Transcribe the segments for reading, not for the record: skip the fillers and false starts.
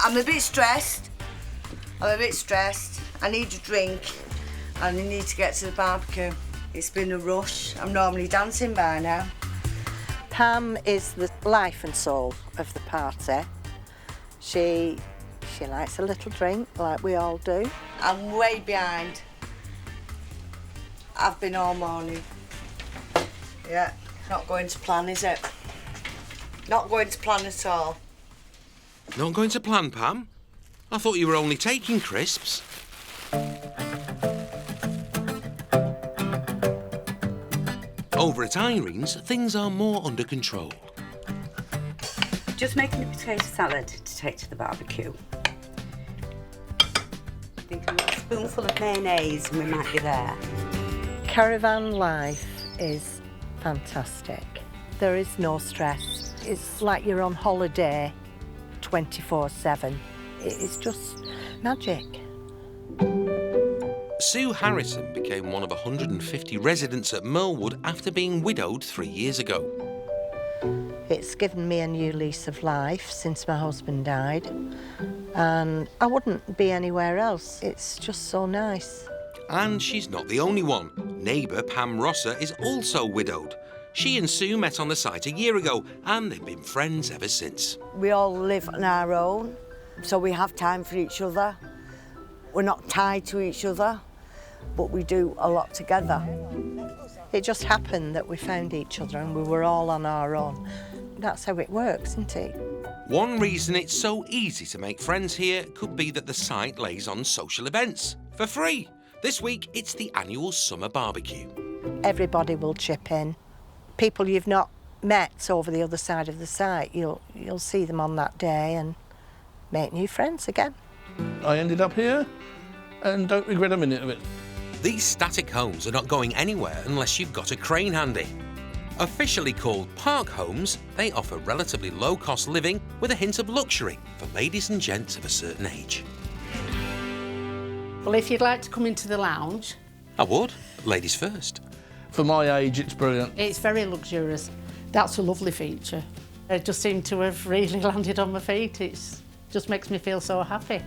I'm a bit stressed. I need a drink and I need to get to the barbecue. It's been a rush. I'm normally dancing by now. Pam is the life and soul of the party. She likes a little drink, like we all do. I'm way behind. I've been all morning. Yeah, not going to plan, is it? Not going to plan at all. Not going to plan, Pam? I thought you were only taking crisps. Over at Irene's, things are more under control. Just making a potato salad to take to the barbecue. I think a little spoonful of mayonnaise and we might be there. Caravan life is fantastic. There is no stress. It's like you're on holiday 24/7. It's just magic. Sue Harrison became one of 150 residents at Merlewood after being widowed 3 years ago. It's given me a new lease of life since my husband died, and I wouldn't be anywhere else. It's just so nice. And she's not the only one. Neighbour Pam Rosser is also widowed. She and Sue met on the site a year ago, and they've been friends ever since. We all live on our own, so we have time for each other. We're not tied to each other, but we do a lot together. It just happened that we found each other and we were all on our own. That's how it works, isn't it? One reason it's so easy to make friends here could be that the site lays on social events for free. This week, it's the annual summer barbecue. Everybody will chip in. People you've not met over the other side of the site, you'll see them on that day and make new friends again. I ended up here and don't regret a minute of it. These static homes are not going anywhere unless you've got a crane handy. Officially called park homes, they offer relatively low-cost living with a hint of luxury for ladies and gents of a certain age. Well, if you'd like to come into the lounge... I would. Ladies first. For my age, it's brilliant. It's very luxurious. That's a lovely feature. I just seem to have really landed on my feet. It just makes me feel so happy.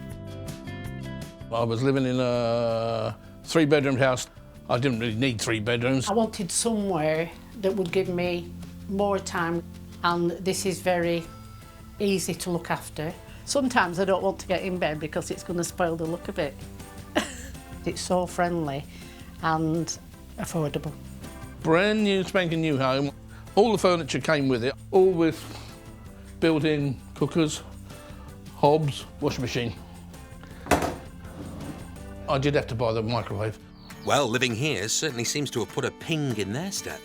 I was living in a 3-bedroom house. I didn't really need 3 bedrooms. I wanted somewhere that would give me more time, and this is very easy to look after. Sometimes I don't want to get in bed because it's going to spoil the look of it. It's so friendly and affordable. Brand new, spanking new home. All the furniture came with it, all with built-in cookers, hobs, washing machine. I did have to buy the microwave. Well, living here certainly seems to have put a ping in their step.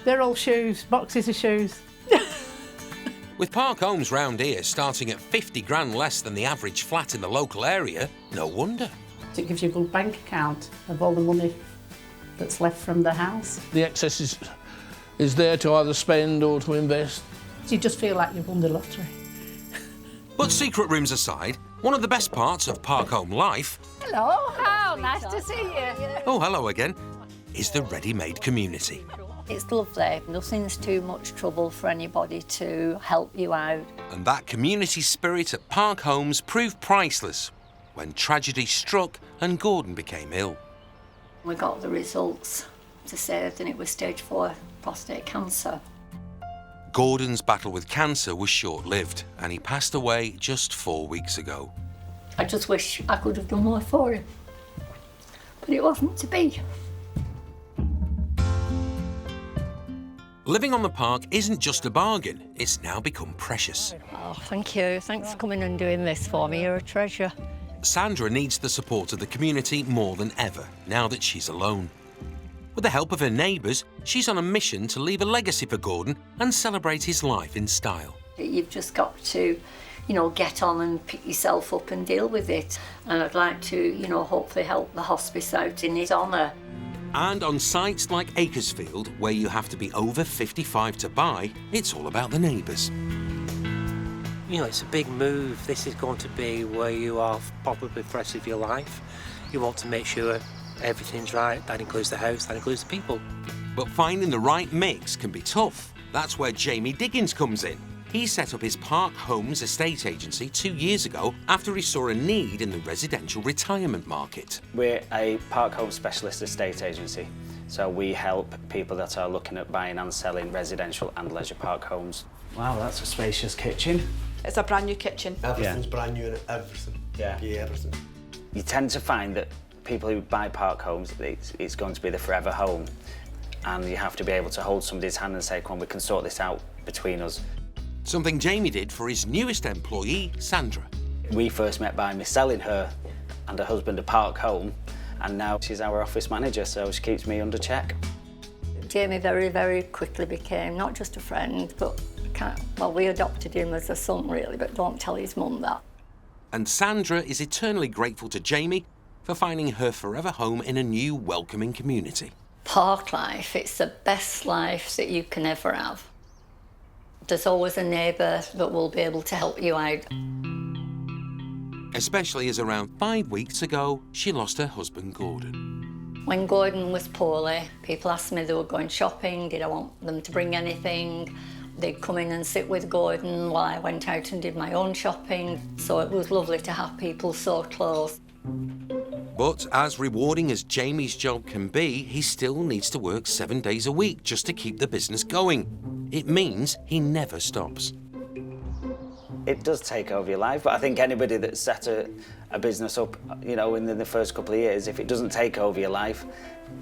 They're all shoes, boxes of shoes. With park homes round here starting at 50 grand less than the average flat in the local area, no wonder. It gives you a good bank account of all the money that's left from the house. The excess is there to either spend or to invest. You just feel like you've won the lottery. But secret rooms aside, one of the best parts of park home life... Hello, how nice to see you. Oh, hello again. ...is the ready-made community. It's lovely. Nothing's too much trouble for anybody to help you out. And that community spirit at park homes proved priceless when tragedy struck and Gordon became ill. We got the results to say that it was stage 4 prostate cancer. Gordon's battle with cancer was short-lived and he passed away just 4 weeks ago. I just wish I could have done more for him, but it wasn't to be. Living on the park isn't just a bargain, it's now become precious. Oh, thank you. Thanks for coming and doing this for me. You're a treasure. Sandra needs the support of the community more than ever, now that she's alone. With the help of her neighbours, she's on a mission to leave a legacy for Gordon and celebrate his life in style. You've just got to, get on and pick yourself up and deal with it. And I'd like to, hopefully help the hospice out in his honour. And on sites like Akersfield, where you have to be over 55 to buy, it's all about the neighbours. It's a big move. This is going to be where you are probably for the rest of your life. You want to make sure everything's right. That includes the house, that includes the people. But finding the right mix can be tough. That's where Jamie Diggins comes in. He set up his Park Homes estate agency 2 years ago after he saw a need in the residential retirement market. We're a Park Home specialist estate agency, so we help people that are looking at buying and selling residential and leisure park homes. Wow, that's a spacious kitchen. It's a brand new kitchen. Everything's brand new in it, everything. Yeah, everything. You tend to find that people who buy park homes, it's going to be the forever home, and you have to be able to hold somebody's hand and say, come on, we can sort this out between us. Something Jamie did for his newest employee, Sandra. We first met by me selling her and her husband a park home, and now she's our office manager, so she keeps me under check. Jamie very, very quickly became not just a friend, but well, we adopted him as a son, really, but don't tell his mum that. And Sandra is eternally grateful to Jamie for finding her forever home in a new welcoming community. Park life, it's the best life that you can ever have. There's always a neighbour that will be able to help you out. Especially as around 5 weeks ago, she lost her husband, Gordon. When Gordon was poorly, people asked me they were going shopping, did I want them to bring anything? They'd come in and sit with Gordon while I went out and did my own shopping. So it was lovely to have people so close. But as rewarding as Jamie's job can be, he still needs to work 7 days a week just to keep the business going. It means he never stops. It does take over your life, but I think anybody that's set a business up, you know, in the first couple of years, if it doesn't take over your life,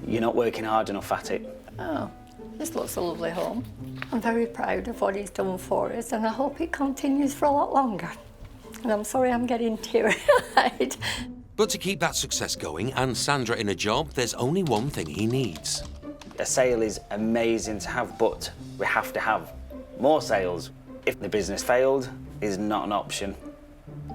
you're not working hard enough at it. Oh, this looks a lovely home. I'm very proud of what he's done for us, and I hope it continues for a lot longer. And I'm sorry I'm getting teary-eyed. But to keep that success going and Sandra in a job, there's only one thing he needs. A sale is amazing to have, but we have to have more sales. If the business failed, is not an option.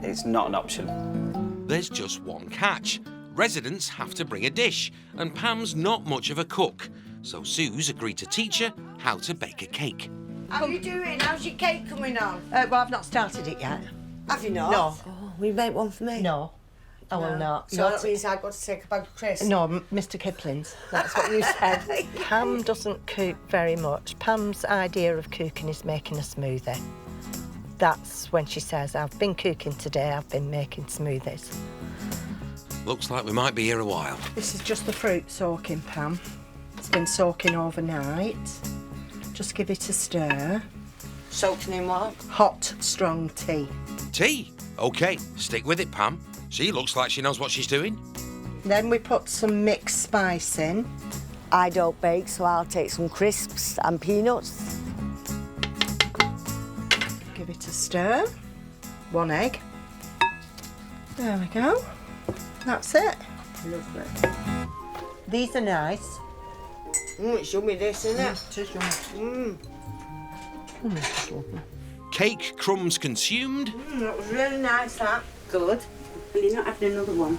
It's not an option. There's just one catch. Residents have to bring a dish, and Pam's not much of a cook. So Sue's agreed to teach her how to bake a cake. How are you doing? How's your cake coming on? Well, I've not started it yet. Have you not? No. Oh, will you make one for me? No, I will not. So that means I've got to take a bag of crisps? No, Mr Kipling's. That's what you said. Pam doesn't cook very much. Pam's idea of cooking is making a smoothie. That's when she says, I've been cooking today, I've been making smoothies. Looks like we might be here a while. This is just the fruit soaking, Pam. It's been soaking overnight. Just give it a stir. Soaking in what? Hot, strong tea. Tea? OK, stick with it, Pam. She looks like she knows what she's doing. Then we put some mixed spice in. I don't bake, so I'll take some crisps and peanuts. Give it a stir. 1 egg. There we go. That's it. Lovely. These are nice. It's yummy, this, isn't it? It is yummy. It's lovely. Cake crumbs consumed. That was really nice, that. Good. Will you not have another one?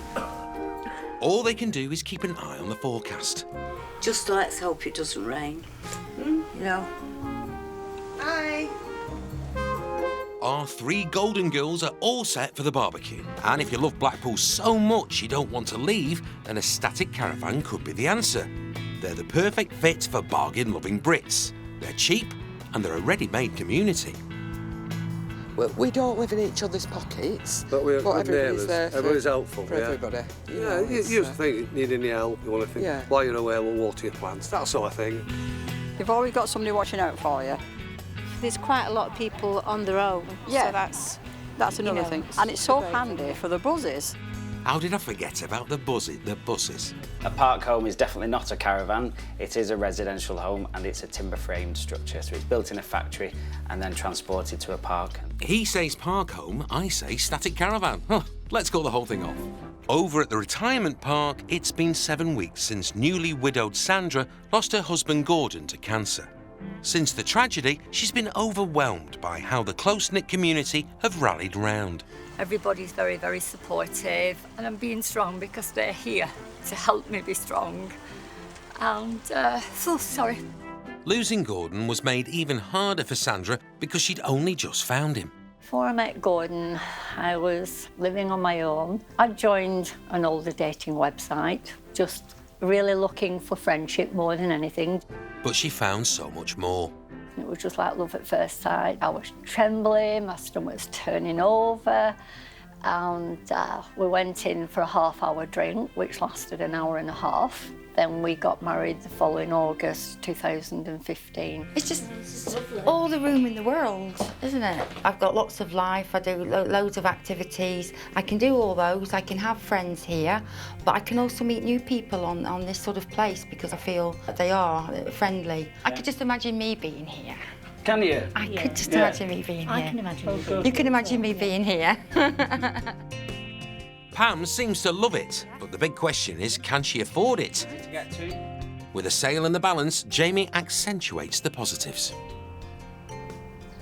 All they can do is keep an eye on the forecast. Just let's hope it doesn't rain. You know. Hi. Our 3 golden girls are all set for the barbecue. And if you love Blackpool so much you don't want to leave, then a static caravan could be the answer. They're the perfect fit for bargain-loving Brits. They're cheap and they're a ready-made community. We don't live in each other's pockets, but we're good everybody's neighbours. there Everybody's helpful, for everybody. Yeah, you just think you need any help, you want to think, while you're away, we'll water your plants, that sort of thing. You've always got somebody watching out for you. There's quite a lot of people on their own, Yeah, so that's another thing. And it's so handy for the buzzes. How did I forget about the buses? A park home is definitely not a caravan. It is a residential home and it's a timber-framed structure. So it's built in a factory and then transported to a park. He says park home, I say static caravan. Huh, let's call the whole thing off. Over at the retirement park, it's been 7 weeks since newly widowed Sandra lost her husband Gordon to cancer. Since the tragedy, she's been overwhelmed by how the close-knit community have rallied round. Everybody's very, very supportive, and I'm being strong because they're here to help me be strong. And, sorry. Losing Gordon was made even harder for Sandra because she'd only just found him. Before I met Gordon, I was living on my own. I joined an older dating website, just really looking for friendship more than anything. But she found so much more. It was just like love at first sight. I was trembling, my stomach was turning over, and we went in for a half-hour drink, which lasted an hour and a half. Then we got married the following August 2015. It's just all the room in the world, isn't it? I've got lots of life, I do loads of activities. I can do all those, I can have friends here, but I can also meet new people on this sort of place because I feel that they are friendly. I could just imagine me being here. Can you? I could just imagine me being here. I can imagine you being You can imagine me being here. Pam seems to love it, but the big question is, can she afford it? With a sale in the balance, Jamie accentuates the positives.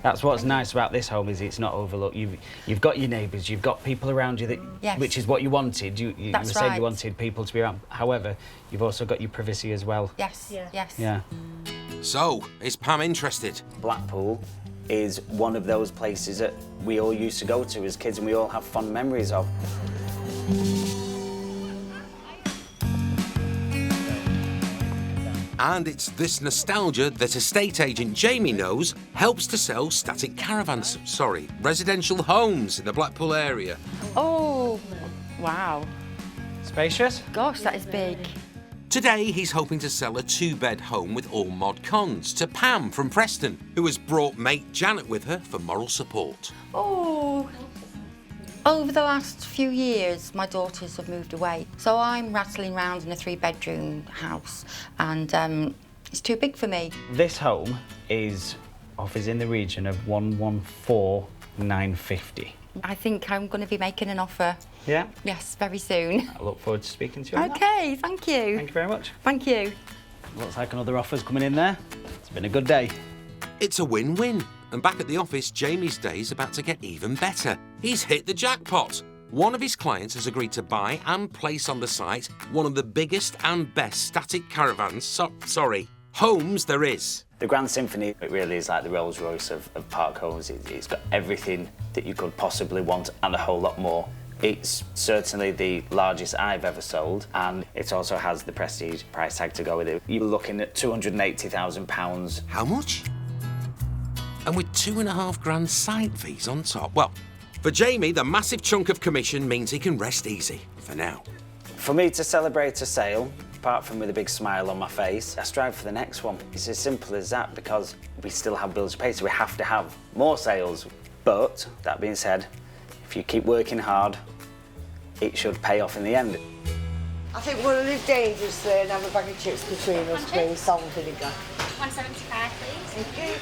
That's what's nice about this home, is it's not overlooked. You've got your neighbours, you've got people around you, that, which is what you wanted. You were saying you wanted people to be around. However, you've also got your privacy as well. Yes, yes. Yeah. So, is Pam interested? Blackpool is one of those places that we all used to go to as kids and we all have fond memories of. And it's this nostalgia that estate agent Jamie knows helps to sell static caravans, residential homes in the Blackpool area. Oh, wow. Spacious? Gosh, that is big. Today, he's hoping to sell a 2-bed home with all mod cons to Pam from Preston, who has brought mate Janet with her for moral support. Oh. Over the last few years, my daughters have moved away, so I'm rattling around in a 3-bedroom house, and it's too big for me. This home offers in the region of 114,950. I think I'm going to be making an offer. Yeah? Yes, very soon. I look forward to speaking to you. Okay, thank you. Thank you very much. Thank you. Looks like another offer's coming in there. It's been a good day. It's a win-win. And back at the office, Jamie's day's about to get even better. He's hit the jackpot. One of his clients has agreed to buy and place on the site one of the biggest and best static caravans, homes there is. The Grand Symphony, it really is like the Rolls Royce of park homes. It's got everything that you could possibly want and a whole lot more. It's certainly the largest I've ever sold, and it also has the prestige price tag to go with it. You're looking at £280,000. How much? And with 2.5 grand site fees on top. Well, for Jamie, the massive chunk of commission means he can rest easy, for now. For me to celebrate a sale, apart from with a big smile on my face, I strive for the next one. It's as simple as that, because we still have bills to pay, so we have to have more sales. But, that being said, if you keep working hard, it should pay off in the end. I think we'll live dangerously and have a bag of chips between us, please, salt and vinegar. 175, please. Thank you.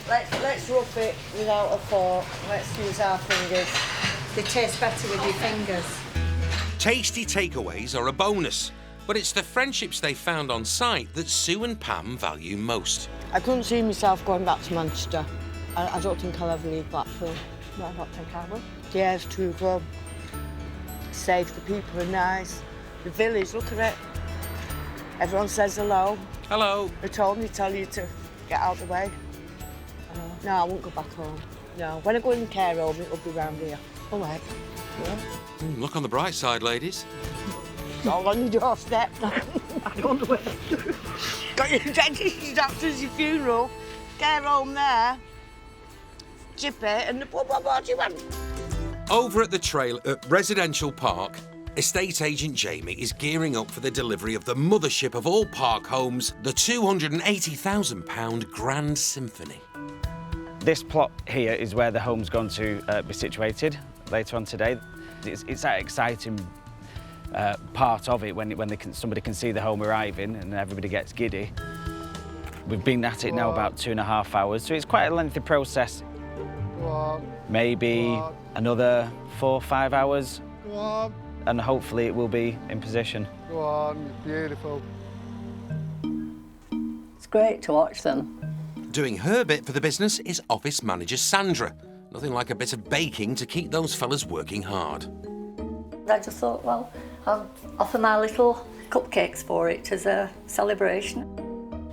Let's rough it without a fork. Let's use our fingers. They taste better with your fingers. Tasty takeaways are a bonus, but it's the friendships they found on site that Sue and Pam value most. I couldn't see myself going back to Manchester. I don't think I'll ever leave Blackpool. No, I don't think I will. Yeah, it's true, Rob. Safe, the people are nice. The village, look at it. Everyone says hello. Hello. They told me to tell you to get out of the way. No, I won't go back home. No, when I go in the care home, it'll be round here. All right. Yeah. Look on the bright side, ladies. It's all on your doorstep. I don't know where to do. Got your dentist, doctor's, your funeral, care home there, Chippy, and the pub. What do you want? Over at the trail at Residential Park, estate agent Jamie is gearing up for the delivery of the mothership of all park homes, the £280,000 Grand Symphony. This plot here is where the home's going to be situated later on today. It's that exciting part of it when somebody can see the home arriving and everybody gets giddy. We've been at it now about 2.5 hours, so it's quite a lengthy process. Maybe another 4 or 5 hours, and hopefully it will be in position. Go on, beautiful. It's great to watch them. Doing her bit for the business is office manager Sandra. Nothing like a bit of baking to keep those fellas working hard. I just thought, well, I'll offer my little cupcakes for it as a celebration.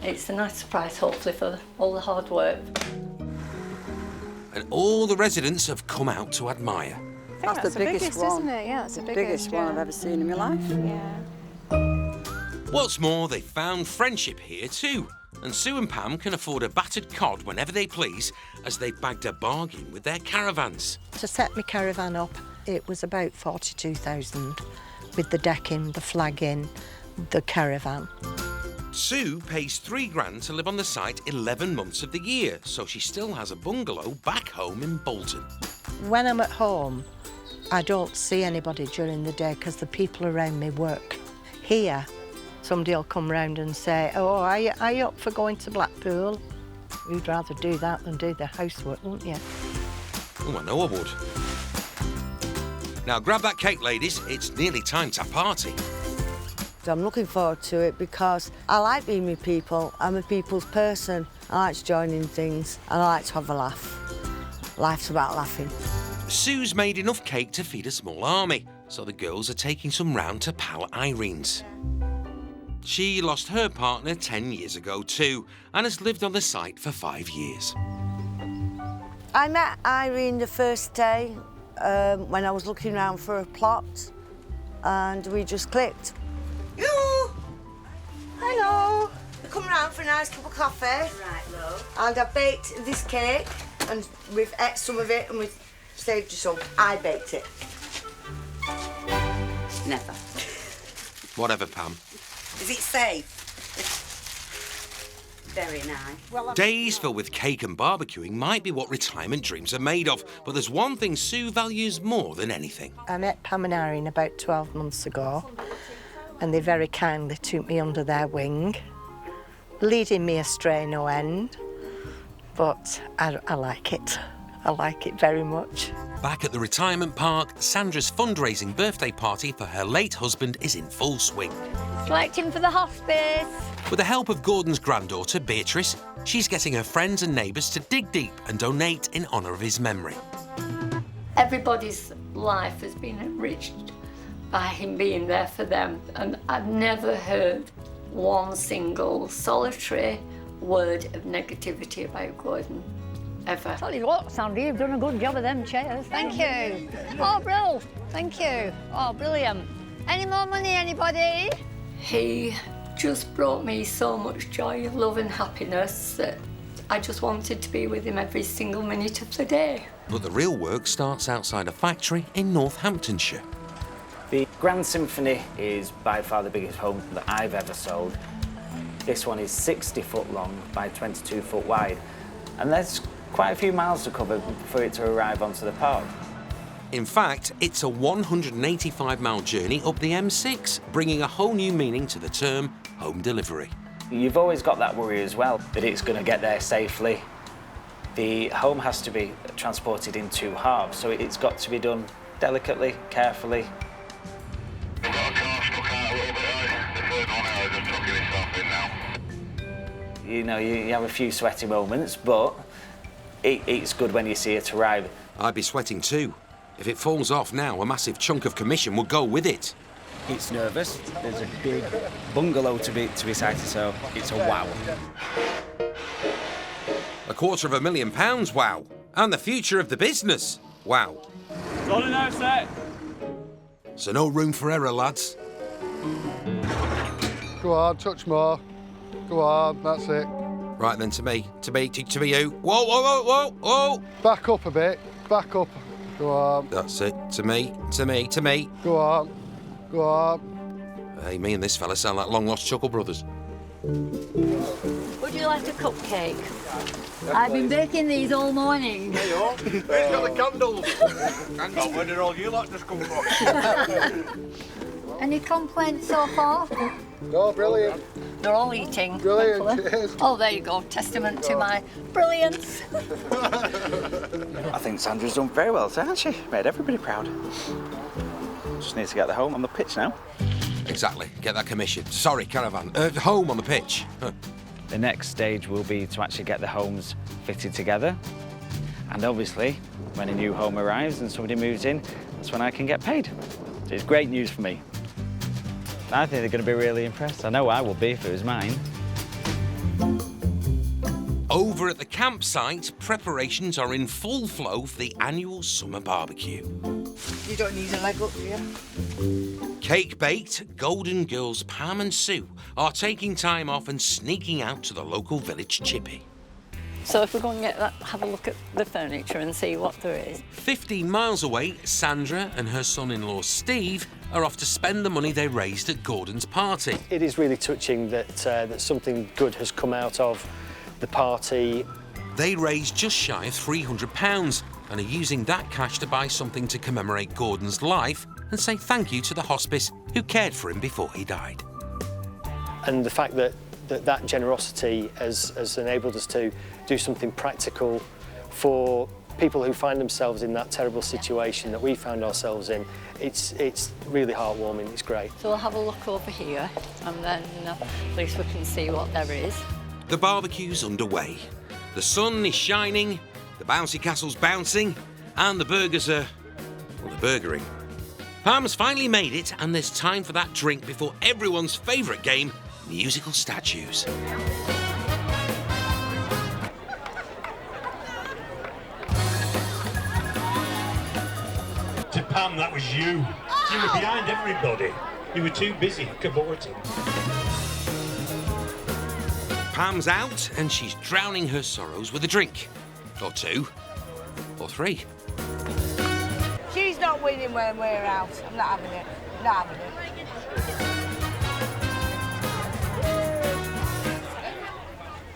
It's a nice surprise, hopefully, for all the hard work. And all the residents have come out to admire. That's the biggest one. Isn't it? Yeah, that's the the biggest one I've ever seen in my life. Yeah. What's more, they found friendship here too. And Sue and Pam can afford a battered cod whenever they please, as they've bagged a bargain with their caravans. To set my caravan up, it was about 42,000 with the decking, the flagging, the caravan. Sue pays £3 to live on the site 11 months of the year, so she still has a bungalow back home in Bolton. When I'm at home, I don't see anybody during the day because the people around me work. Here, somebody will come round and say, oh, are you up for going to Blackpool? You'd rather do that than do the housework, wouldn't you? Oh, I know I would. Now grab that cake, ladies. It's nearly time to party. I'm looking forward to it because I like being with people. I'm a people's person. I like to join in things and I like to have a laugh. Life's about laughing. Sue's made enough cake to feed a small army, so the girls are taking some round to pal Irene's. She lost her partner 10 years ago too, and has lived on the site for 5 years. I met Irene the first day when I was looking around for a plot, and we just clicked. You! Hello! I come round for a nice cup of coffee. Right, love. And I baked this cake, and we've ate some of it, and we've saved you some. I baked it. Never. Whatever, Pam. Is it safe? Very nice. Days filled with cake and barbecuing might be what retirement dreams are made of, but there's one thing Sue values more than anything. I met Pam and Irene about 12 months ago, and they very kindly took me under their wing, leading me astray no end, but I like it. I like it very much. Back at the retirement park, Sandra's fundraising birthday party for her late husband is in full swing. Selecting for the hospice. With the help of Gordon's granddaughter, Beatrice, she's getting her friends and neighbours to dig deep and donate in honour of his memory. Everybody's life has been enriched by him being there for them, and I've never heard one single solitary word of negativity about Gordon. Ever. Tell you what, Sandy, you've done a good job of them chairs. Thank you. Oh, Brill, thank you. Oh, brilliant. Any more money, anybody? He just brought me so much joy, love and happiness that I just wanted to be with him every single minute of the day. But the real work starts outside a factory in Northamptonshire. The Grand Symphony is by far the biggest home that I've ever sold. This one is 60 foot long by 22 foot wide, and there's quite a few miles to cover for it to arrive onto the park. In fact, it's a 185-mile journey up the M6, bringing a whole new meaning to the term home delivery. You've always got that worry as well, that it's going to get there safely. The home has to be transported in 2 halves, so it's got to be done delicately, carefully. You know, you have a few sweaty moments, but it's good when you see it arrive. I'd be sweating too. If it falls off now, a massive chunk of commission will go with it. It's nervous. There's a big bungalow to be sighted, so it's a wow. £250,000, wow. And the future of the business, wow. It's on now, set. So no room for error, lads. Go on, touch more. Go on, that's it. Right then, to me, you. Whoa, whoa, whoa, whoa, whoa! Back up a bit, back up. Go on. That's it, to me. Go on. Hey, me and this fella sound like long-lost Chuckle Brothers. Would you like a cupcake? I've been baking these all morning. Hey, yo. Who's got the candles? Hang on, where did all you lot just come from? Any complaints so far? No, brilliant. They're all eating. Brilliant, thankfully. cheers. Oh, there you go. Testament to my brilliance. I think Sandra's done very well, hasn't she? Made everybody proud. Just need to get the home on the pitch now. Exactly. Get that commission. Sorry, caravan. Home on the pitch. The next stage will be to actually get the homes fitted together. And obviously, when a new home arrives and somebody moves in, that's when I can get paid. So it's great news for me. I think they're going to be really impressed. I know I will be if it was mine. Over at the campsite, preparations are in full flow for the annual summer barbecue. You don't need a leg up, do you? Cake baked, Golden Girls Pam and Sue are taking time off and sneaking out to the local village chippy. So if we go and have a look at the furniture and see what there is. 15 miles away, Sandra and her son-in-law Steve are off to spend the money they raised at Gordon's party. It is really touching that something good has come out of the party. They raised just shy of £300 and are using that cash to buy something to commemorate Gordon's life and say thank you to the hospice who cared for him before he died. And the fact that generosity has enabled us to do something practical for people who find themselves in that terrible situation that we found ourselves in, it's really heartwarming, it's great. So we'll have a look over here and then at least we can see what there is. The barbecue's underway. The sun is shining, the bouncy castle's bouncing, and the burgers are, well, they're burgering. Pam's finally made it, and there's time for that drink before everyone's favourite game, musical statues. To Pam, that was you. You were behind everybody. You were too busy cavorting. Pam's out, and she's drowning her sorrows with a drink. Or two. Or three. She's not winning when we're out. I'm not having it. Not having it.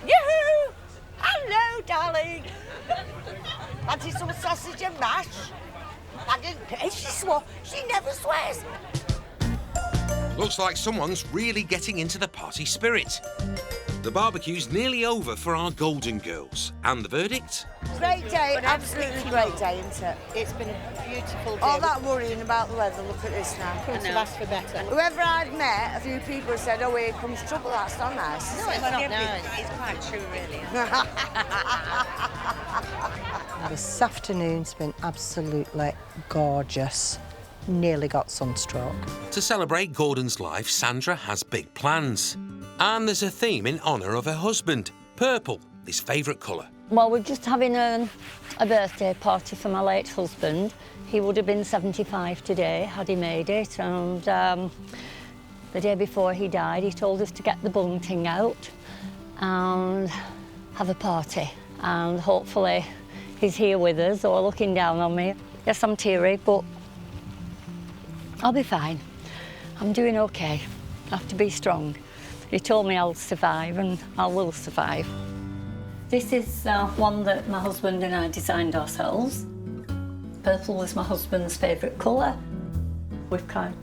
Yoo-hoo! Hello, darling. Fancy some sausage and mash? I didn't. She never swears. Looks like someone's really getting into the party spirit. The barbecue's nearly over for our Golden Girls. And the verdict? Great day, absolutely great day, isn't it? It's been a beautiful day. All that worrying about the weather, look at this now. Couldn't have asked for better. Whoever I'd met, a few people have said, oh, here comes trouble, that's not nice. No, it's not nice. It's quite true, really. This afternoon's been absolutely gorgeous. Nearly got sunstroke. To celebrate Gordon's life, Sandra has big plans. And there's a theme in honour of her husband, purple, his favourite colour. Well, we're just having a birthday party for my late husband. He would have been 75 today had he made it, and the day before he died he told us to get the bunting out and have a party, and hopefully he's here with us or looking down on me. Yes, I'm teary, but I'll be fine. I'm doing okay. I have to be strong. He told me I'll survive, and I will survive. This is one that my husband and I designed ourselves. Purple was my husband's favourite colour. We've tried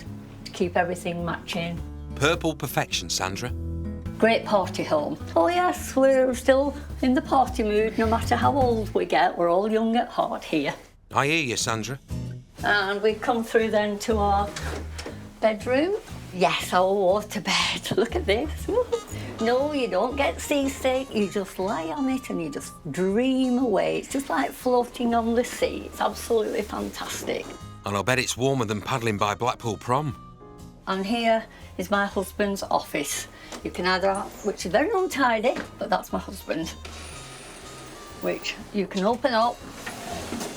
to keep everything matching. Purple perfection, Sandra. Great party home. Oh yes, we're still in the party mood no matter how old we get. We're all young at heart here. I hear you, Sandra. And we come through then to our bedroom. Yes, our water bed. Look at this. No, you don't get seasick. You just lie on it and you just dream away. It's just like floating on the sea. It's absolutely fantastic. And I'll bet it's warmer than paddling by Blackpool Prom. And here is my husband's office. You can either have, which is very untidy, but that's my husband, which you can open up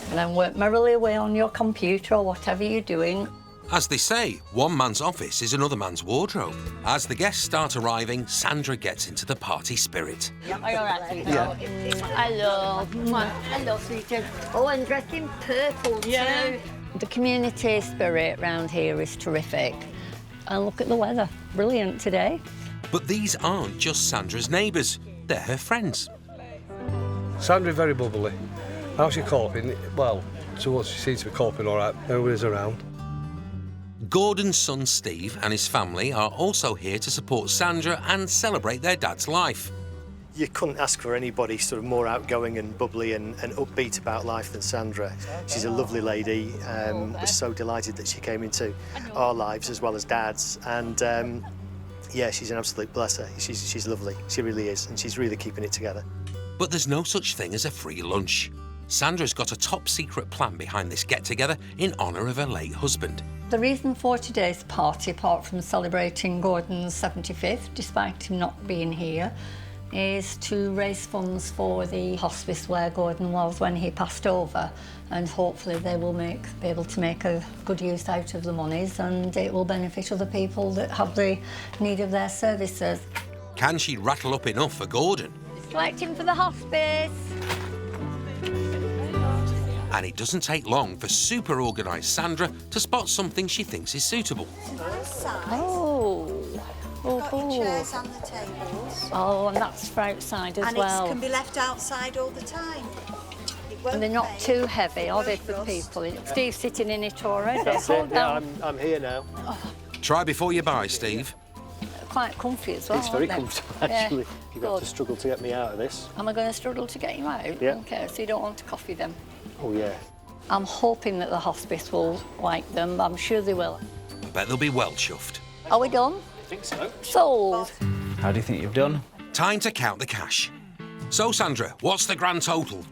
and then work merrily away on your computer or whatever you're doing. As they say, one man's office is another man's wardrobe. As the guests start arriving, Sandra gets into the party spirit. Are you all right, sweetheart? Hello. Hello, sweetheart. Oh, and dressed in purple too. The community spirit around here is terrific. And look at the weather. Brilliant today. But these aren't just Sandra's neighbours. They're her friends. Sandra very bubbly. How's she coping? Well, to what she seems to be coping all right. Nobody's around. Gordon's son Steve and his family are also here to support Sandra and celebrate their dad's life. You couldn't ask for anybody sort of more outgoing and bubbly and upbeat about life than Sandra. She's a lovely lady. We're so delighted that she came into our lives as well as Dad's. And yeah, she's an absolute blesser. She's lovely. She really is. And she's really keeping it together. But there's no such thing as a free lunch. Sandra's got a top-secret plan behind this get-together in honour of her late husband. The reason for today's party, apart from celebrating Gordon's 75th, despite him not being here, is to raise funds for the hospice where Gordon was when he passed over, and hopefully they will be able to make a good use out of the monies, and it will benefit other people that have the need of their services. Can she rattle up enough for Gordon? Collecting for the hospice. And it doesn't take long for super organised Sandra to spot something she thinks is suitable. Got your chairs and the tables. Oh, and that's for outside as well. And it can be left outside all the time. And they're not too heavy, are they, for people? Steve's sitting in it already. That's it. Yeah, I'm here now. Try before you buy, Steve. Quite comfy as well. It's very aren't they? comfortable, actually. Yeah. You've got to struggle to get me out of this. Am I going to struggle to get you out? Yeah. Okay, so you don't want to coffee them? Oh, yeah. I'm hoping that the hospice will like them. I'm sure they will. I bet they'll be well chuffed. Are we done? I think so. Sold. How do you think you've done? Time to count the cash. So, Sandra, what's the grand total?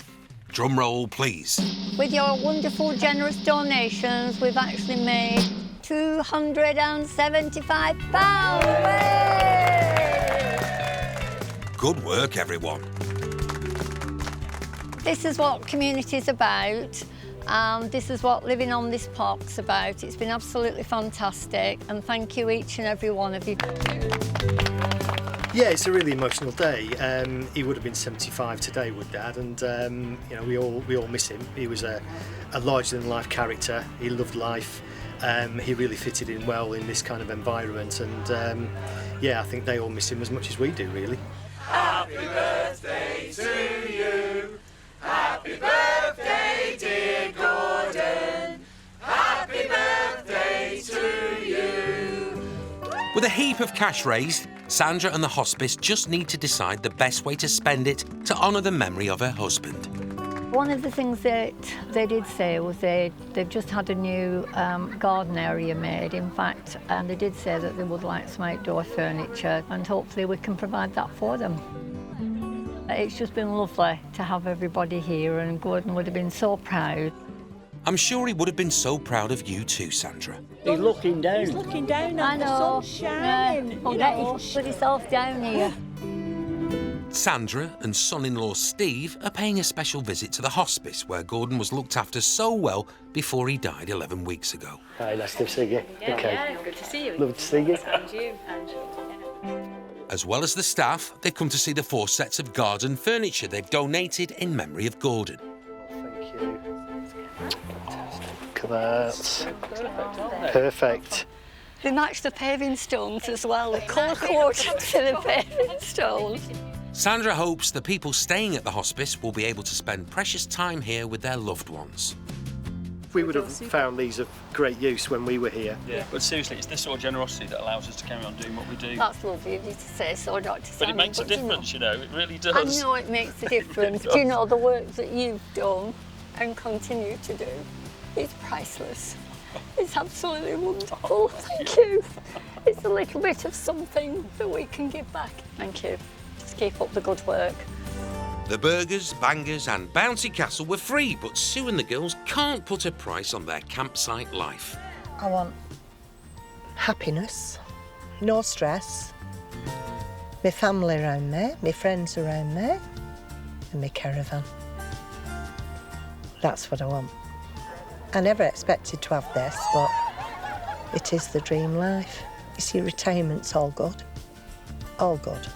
Drum roll, please. With your wonderful, generous donations, we've actually made £275. Good work, everyone. This is what community's about. This is what living on this park's about. It's been absolutely fantastic, and thank you each and every one of you. Yeah, it's a really emotional day. He would have been 75 today, would Dad, and you know, we all miss him. He was a larger-than-life character. He loved life. He really fitted in well in this kind of environment, and yeah, I think they all miss him as much as we do, really. Happy birthday to you. Happy birthday, dear Gordon. Happy birthday to you. With a heap of cash raised, Sandra and the hospice just need to decide the best way to spend it to honour the memory of her husband. One of the things that they did say was they've just had a new garden area made, in fact, and they did say that they would like some outdoor furniture, and hopefully we can provide that for them. It's just been lovely to have everybody here, and Gordon would have been so proud. I'm sure he would have been so proud of you too, Sandra. He's looking down. He's looking down I and know. the sun's shining. Yeah. Put yourself down here. Sandra and son-in-law Steve are paying a special visit to the hospice where Gordon was looked after so well before he died 11 weeks ago. Hi, nice to see you. Yeah, good to see you. Lovely to see you. And you. As well as the staff, they've come to see the 4 sets of garden furniture they've donated in memory of Gordon. Thank you. Look at that. Perfect. They match the paving stones as well. The colour coordinated to the paving stones. Sandra hopes the people staying at the hospice will be able to spend precious time here with their loved ones. We would have found these of great use when we were here. Yeah, but seriously, it's this sort of generosity that allows us to carry on doing what we do. That's lovely of you to say so, Dr. But it makes a difference, you know, it really does. I know it makes a difference. Do you know the work that you've done and continue to do is priceless. It's absolutely wonderful. Thank you. It's a little bit of something that we can give back. Thank you. Just keep up the good work. The burgers, bangers and bouncy castle were free, but Sue and the girls can't put a price on their campsite life. I want happiness, no stress, my family around me, my friends around me, and my caravan. That's what I want. I never expected to have this, but it is the dream life. You see, retirement's all good. All good.